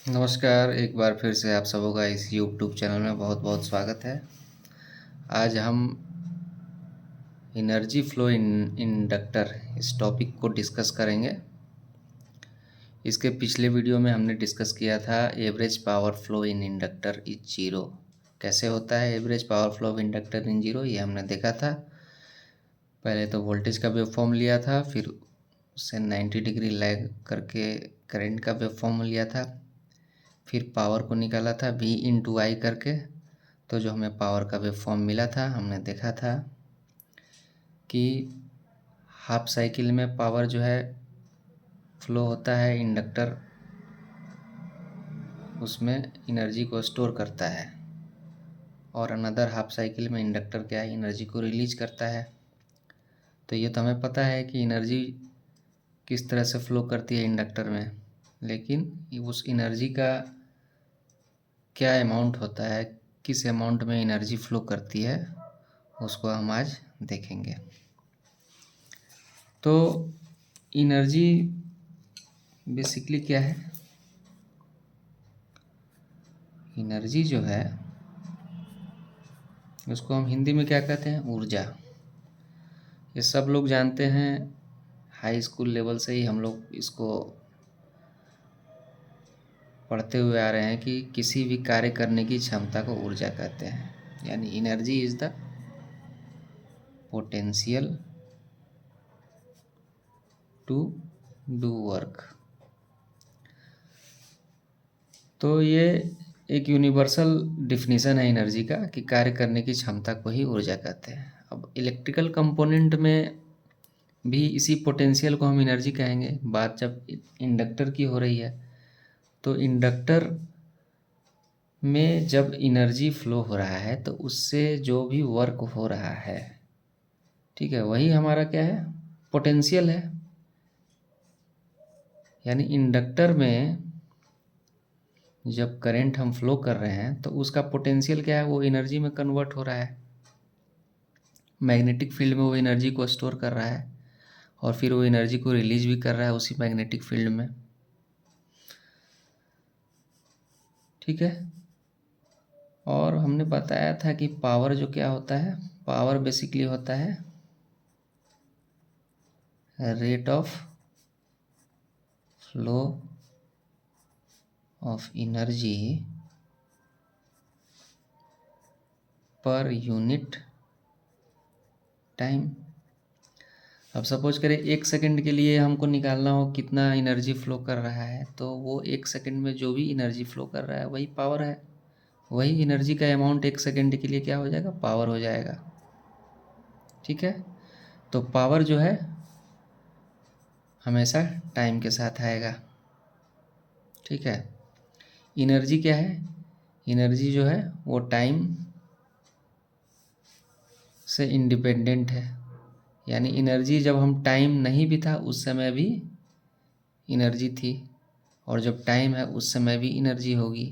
नमस्कार, एक बार फिर से आप सबों का इस यूट्यूब चैनल में बहुत बहुत स्वागत है। आज हम एनर्जी फ्लो इन इंडक्टर इस टॉपिक को डिस्कस करेंगे। इसके पिछले वीडियो में हमने डिस्कस किया था average power flow in inductor is zero. कैसे होता है average power flow of inductor in zero, ये हमने देखा था। पहले तो वोल्टेज का वेवफॉर्म लिया था, फिर उससे 90 डिग्री लैग करके करंट का वेवफॉर्म लिया था, फिर पावर को निकाला था V इंटू आई करके। तो जो हमें पावर का वेवफॉर्म मिला था, हमने देखा था कि हाफ साइकिल में पावर जो है फ्लो होता है, इंडक्टर उसमें एनर्जी को स्टोर करता है, और अनदर हाफ साइकिल में इंडक्टर क्या है, एनर्जी को रिलीज करता है। तो ये तो हमें पता है कि एनर्जी किस तरह से फ्लो करती है इंडक्टर में, लेकिन उस एनर्जी का क्या अमाउंट होता है, किस अमाउंट में एनर्जी फ्लो करती है, उसको हम आज देखेंगे। तो एनर्जी बेसिकली क्या है? एनर्जी जो है उसको हम हिंदी में क्या कहते हैं? ऊर्जा। ये सब लोग जानते हैं, हाई स्कूल लेवल से ही हम लोग इसको पढ़ते हुए आ रहे हैं कि किसी भी कार्य करने की क्षमता को ऊर्जा कहते हैं। यानी energy is the potential to do work. तो ये एक यूनिवर्सल डिफिनीशन है एनर्जी का कि कार्य करने की क्षमता को ही ऊर्जा कहते हैं। अब इलेक्ट्रिकल कंपोनेंट में भी इसी पोटेंशियल को हम एनर्जी कहेंगे। बात जब इंडक्टर की हो रही है, तो इंडक्टर में जब एनर्जी फ्लो हो रहा है तो उससे जो भी वर्क हो रहा है, ठीक है, वही हमारा क्या है? पोटेंशियल है। यानी इंडक्टर में जब करंट हम फ्लो कर रहे हैं तो उसका पोटेंशियल क्या है? वो एनर्जी में कन्वर्ट हो रहा है। मैग्नेटिक फील्ड में वो एनर्जी को स्टोर कर रहा है, और फिर वो एनर्जी को रिलीज भी कर रहा है उसी मैग्नेटिक फील्ड में। ठीक है। और हमने बताया था कि पावर जो क्या होता है, पावर बेसिकली होता है rate of flow of energy per unit time. अब सपोज करें 1 सेकंड के लिए हमको निकालना हो कितना एनर्जी फ्लो कर रहा है, तो वो 1 सेकंड में जो भी एनर्जी फ्लो कर रहा है वही पावर है। वही एनर्जी का अमाउंट 1 सेकंड के लिए क्या हो जाएगा? पावर हो जाएगा। ठीक है। तो पावर जो है हमेशा टाइम के साथ आएगा। ठीक है। एनर्जी क्या है? एनर्जी जो है वो टाइम से इंडिपेंडेंट है। यानी एनर्जी जब हम टाइम नहीं भी था उस समय भी एनर्जी थी, और जब टाइम है उस समय भी एनर्जी होगी।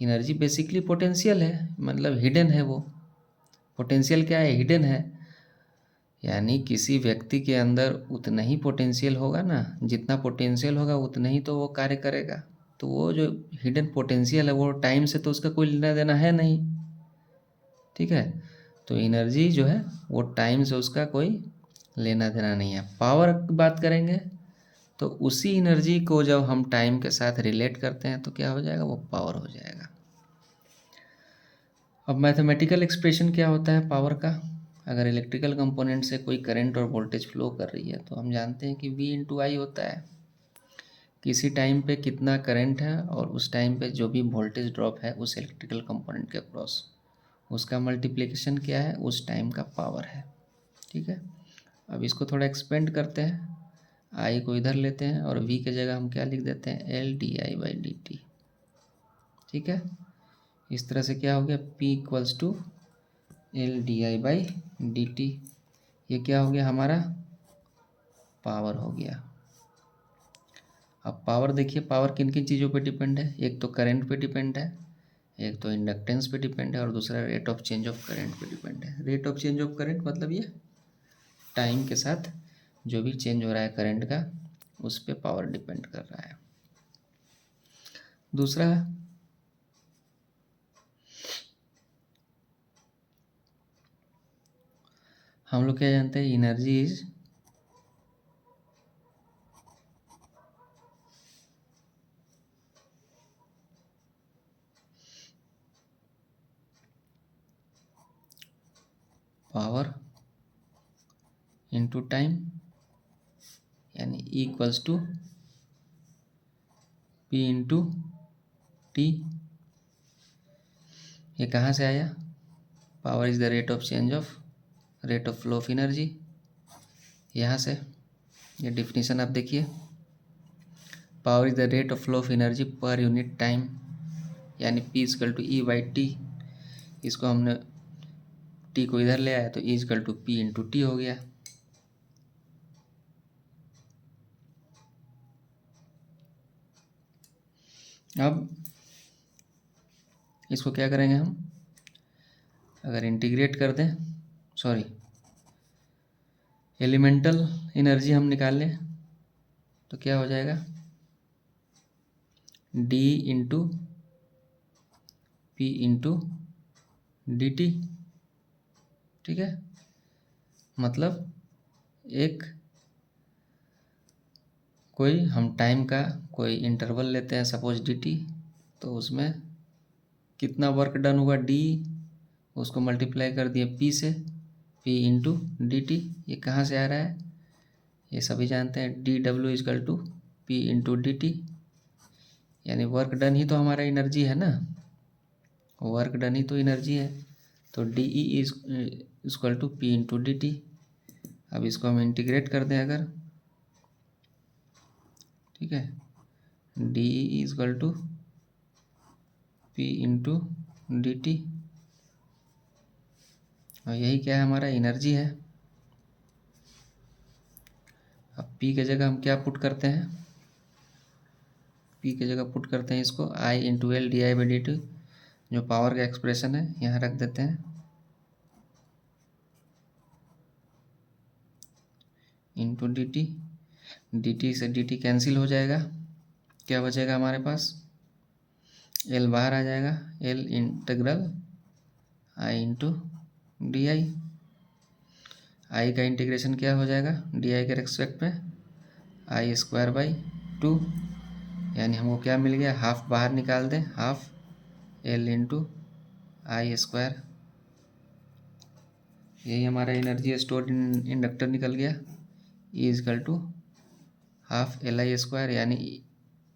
एनर्जी बेसिकली पोटेंशियल है, मतलब हिडन है वो। पोटेंशियल क्या है? हिडन है। यानी किसी व्यक्ति के अंदर उतना ही पोटेंशियल होगा ना, जितना पोटेंशियल होगा उतना ही तो वो कार्य करेगा। तो वो जो हिडन पोटेंशियल है वो टाइम से तो उसका कोई लेना देना है नहीं। ठीक है। तो एनर्जी जो है वो टाइम से उसका कोई लेना देना नहीं है। पावर की बात करेंगे तो उसी एनर्जी को जब हम टाइम के साथ रिलेट करते हैं तो क्या हो जाएगा? वो पावर हो जाएगा। अब मैथमेटिकल एक्सप्रेशन क्या होता है पावर का? अगर इलेक्ट्रिकल कंपोनेंट से कोई करंट और वोल्टेज फ्लो कर रही है तो हम जानते हैं कि V इंटू आई होता है। किसी टाइम पे कितना करंट है और उस टाइम पे जो भी वोल्टेज ड्रॉप है उस इलेक्ट्रिकल कंपोनेंट के क्रॉस, उसका मल्टीप्लिकेशन क्या है? उस टाइम का पावर है। ठीक है। अब इसको थोड़ा एक्सपेंड करते हैं। आई को इधर लेते हैं और V के जगह हम क्या लिख देते हैं? L D I by D T. ठीक है। इस तरह से क्या हो गया? P equals to L D I by D T. ये क्या हो गया हमारा? पावर हो गया। अब पावर देखिए, पावर किन किन चीज़ों पे डिपेंड है? एक तो करंट पे डिपेंड है, एक तो इंडक्टेंस पे डिपेंड है, और दूसरा rate of change of current पे डिपेंड है। Rate of change of current मतलब ये टाइम के साथ जो भी चेंज हो रहा है करंट का, उस पर पावर डिपेंड कर रहा है। दूसरा हम लोग क्या जानते हैं, energy is power into time, यानी equals to P into T. ये कहाँ से आया? Power is the rate of change of rate of flow of energy, यहाँ से। ये डिफिनीशन आप देखिए, power is the rate of flow of energy per unit time, यानी P equal to E by T. इसको हमने टी को इधर ले आया तो E equal to P into T हो गया। अब इसको क्या करेंगे हम, अगर इंटीग्रेट कर दें, सॉरी एलिमेंटल एनर्जी हम निकाल लें तो क्या हो जाएगा, D into P into D T. ठीक है, मतलब एक कोई हम टाइम का कोई इंटरवल लेते हैं सपोज डी टी, तो उसमें कितना वर्क डन हुआ डी, उसको मल्टीप्लाई कर दिए पी से, पी इंटू डी टी। ये कहाँ से आ रहा है, ये सभी जानते हैं, D W equal to P into D T, यानी वर्क डन ही तो हमारा एनर्जी है ना, वर्क डन ही तो एनर्जी है। तो D E is equal to P into D T. अब इसको हम इंटीग्रेट कर दें अगर, ठीक है, D E equal to P into D T, और यही क्या है, हमारा एनर्जी है। अब P के जगह हम क्या पुट करते हैं, P के जगह पुट करते हैं इसको I into L D I by D T, जो पावर का एक्सप्रेशन है यहाँ रख देते हैं, into D T. D T से डी टी कैंसिल हो जाएगा, क्या बचेगा हमारे पास, L बाहर आ जाएगा, L integral I into D I. I का इंटीग्रेशन क्या हो जाएगा डी आई के रेस्पेक्ट में, आई स्क्वायर बाई टू, यानी हमको क्या मिल गया, हाफ बाहर निकाल दें, half L into I square. यही हमारा एनर्जी स्टोर इन इंडक्टर निकल गया, E equal to half L I square, यानी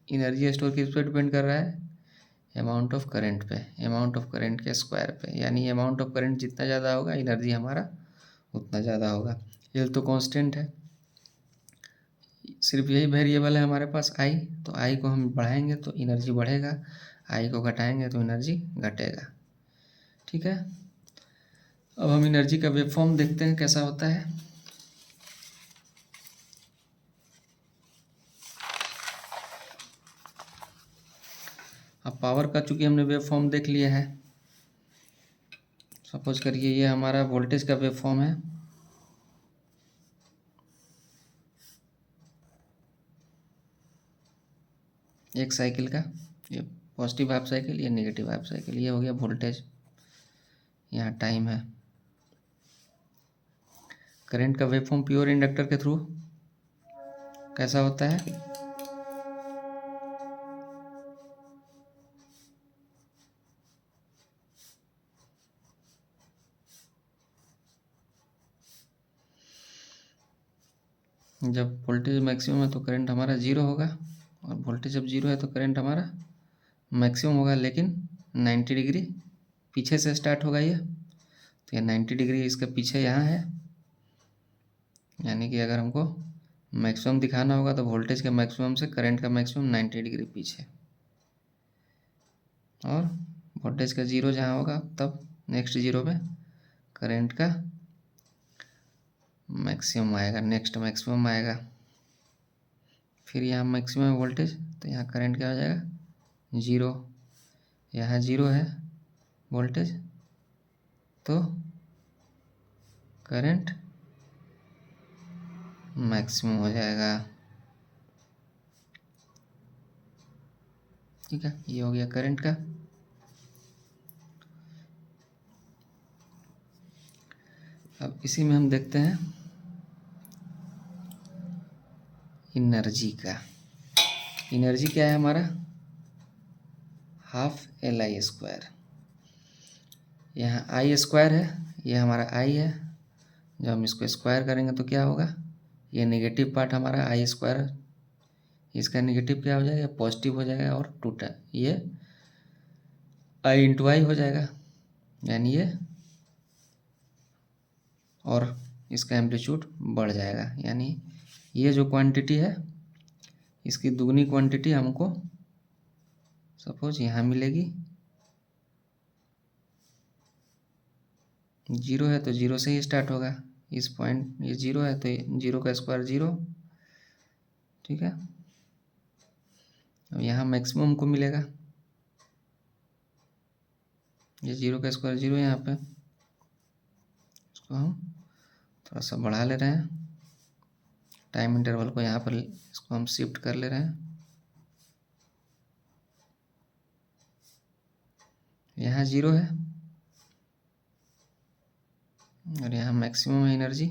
एनर्जी स्टोर किस पे डिपेंड कर रहा है, अमाउंट ऑफ करंट पे, अमाउंट ऑफ करंट के स्क्वायर पे, यानी अमाउंट ऑफ करंट जितना ज़्यादा होगा एनर्जी हमारा उतना ज़्यादा होगा। एल तो कांस्टेंट है, सिर्फ यही वेरिएबल है हमारे पास आई, तो आई को हम बढ़ाएंगे तो एनर्जी बढ़ेगा, आई को घटाएंगे तो एनर्जी घटेगा। ठीक है, अब हम एनर्जी का वेव फॉर्म देखते हैं कैसा होता है। अब पावर का चूंकि हमने वेव फॉर्म देख लिया है, सपोज करिए ये हमारा वोल्टेज का वेव फॉर्म है। एक साइकिल का, ये पॉजिटिव हाफ साइकिल, ये नेगेटिव हाफ साइकिल, ये हो गया वोल्टेज, यहाँ टाइम है। करंट का वेव फॉर्म प्योर इंडक्टर के थ्रू कैसा होता है, जब वोल्टेज मैक्सिमम है तो करंट हमारा जीरो होगा, और वोल्टेज जब जीरो है तो करंट हमारा मैक्सिमम होगा, लेकिन 90 डिग्री पीछे से स्टार्ट होगा ये, तो ये 90 डिग्री इसके पीछे यहाँ है, यानी कि अगर हमको मैक्सिमम दिखाना होगा तो वोल्टेज के मैक्सिमम से करंट का मैक्सिमम 90 डिग्री पीछे, और वोल्टेज का जीरो जहाँ होगा तब नेक्स्ट जीरो में करंट का मैक्सिमम आएगा, नेक्स्ट मैक्सिमम आएगा, फिर यहाँ मैक्सिमम वोल्टेज, तो यहाँ करंट क्या हो जाएगा जीरो, यहाँ जीरो है वोल्टेज, तो करंट मैक्सिमम हो जाएगा। ठीक है, ये हो गया करंट का। अब इसी में हम देखते हैं एनर्जी का। एनर्जी क्या है हमारा, हाफ LI²। यहाँ I² है, ये हमारा I है। जब हम इसको स्क्वायर करेंगे तो क्या होगा, ये नेगेटिव पार्ट हमारा I², इसका नेगेटिव क्या हो जाएगा, पॉजिटिव हो जाएगा, और टूटा ये I×I हो जाएगा, यानी ये, और इसका एम्पलीट्यूड बढ़ जाएगा। यानी ये जो क्वांटिटी है इसकी दुगनी क्वांटिटी हमको सपोज यहाँ मिलेगी। 0 है तो 0 से ही स्टार्ट होगा, इस पॉइंट ये 0 है तो 0 का स्क्वायर 0, ठीक है। अब यहाँ मैक्सिमम को मिलेगा, ये 0 का स्क्वायर 0 यहाँ पे, इसको हम थोड़ा सा बढ़ा ले रहे हैं, टाइम इंटरवल को यहाँ पर इसको हम शिफ्ट कर ले रहे हैं। यहाँ 0 है और यहाँ मैक्सिमम है एनर्जी,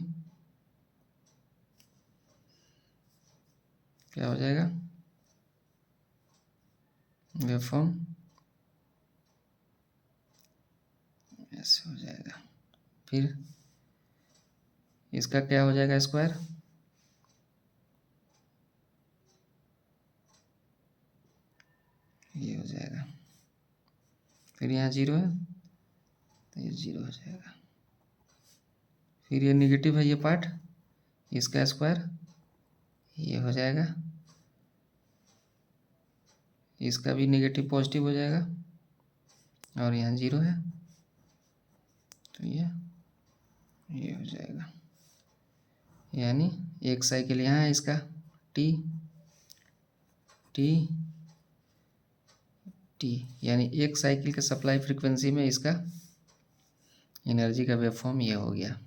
क्या हो जाएगा, वेवफॉर्म ऐसे हो जाएगा। फिर इसका क्या हो जाएगा स्क्वायर, ये हो जाएगा। फिर यहाँ 0 है तो ये 0 हो जाएगा। फिर ये निगेटिव है ये पार्ट, इसका स्क्वायर ये हो जाएगा, इसका भी नेगेटिव पॉजिटिव हो जाएगा, और यहाँ 0 है तो ये हो जाएगा। यानी एक साइकिल यहाँ है इसका टी टी टी, यानी एक साइकिल के सप्लाई फ्रीक्वेंसी में इसका एनर्जी का वेवफॉर्म ये हो गया।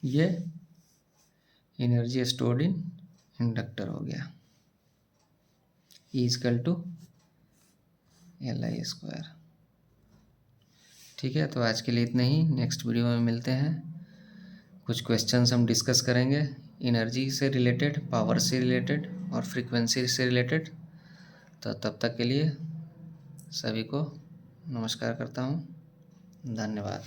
ये एनर्जी स्टोर्ड इन इंडक्टर हो गया, E=LI²। ठीक है, तो आज के लिए इतना ही, नेक्स्ट वीडियो में मिलते हैं। कुछ क्वेश्चंस हम डिस्कस करेंगे एनर्जी से रिलेटेड, पावर से रिलेटेड और फ्रीक्वेंसी से रिलेटेड। तो तब तक के लिए सभी को नमस्कार करता हूँ, धन्यवाद।